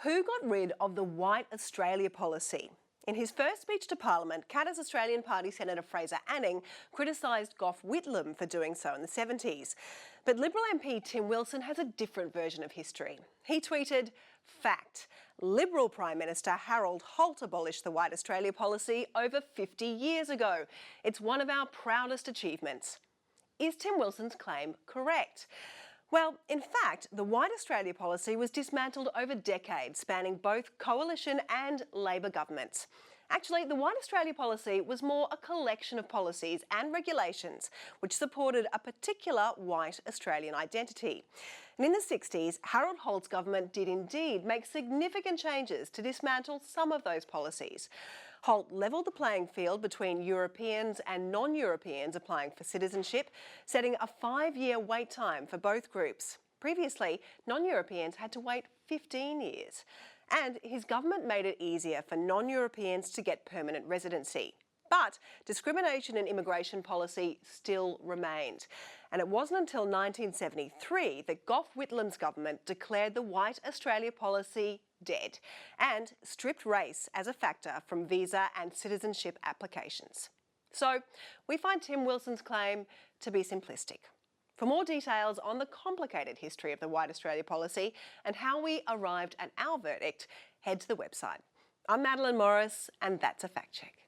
Who got rid of the White Australia policy? In his first speech to Parliament, Canada's Australian Party Senator Fraser Anning criticised Gough Whitlam for doing so in the 70s. But Liberal MP Tim Wilson has a different version of history. He tweeted, "Fact, Liberal Prime Minister Harold Holt abolished the White Australia policy over 50 years ago. It's one of our proudest achievements." Is Tim Wilson's claim correct? Well, in fact, the White Australia policy was dismantled over decades, spanning both coalition and Labor governments. Actually, the White Australia policy was more a collection of policies and regulations which supported a particular white Australian identity. And in the 60s, Harold Holt's government did indeed make significant changes to dismantle some of those policies. Holt levelled the playing field between Europeans and non-Europeans applying for citizenship, setting a 5-year wait time for both groups. Previously, non-Europeans had to wait 15 years. And his government made it easier for non-Europeans to get permanent residency. But discrimination in immigration policy still remained. And it wasn't until 1973 that Gough Whitlam's government declared the White Australia policy dead and stripped race as a factor from visa and citizenship applications. So we find Tim Wilson's claim to be simplistic. For more details on the complicated history of the White Australia policy and how we arrived at our verdict, head to the website. I'm Madeline Morris, and that's a fact check.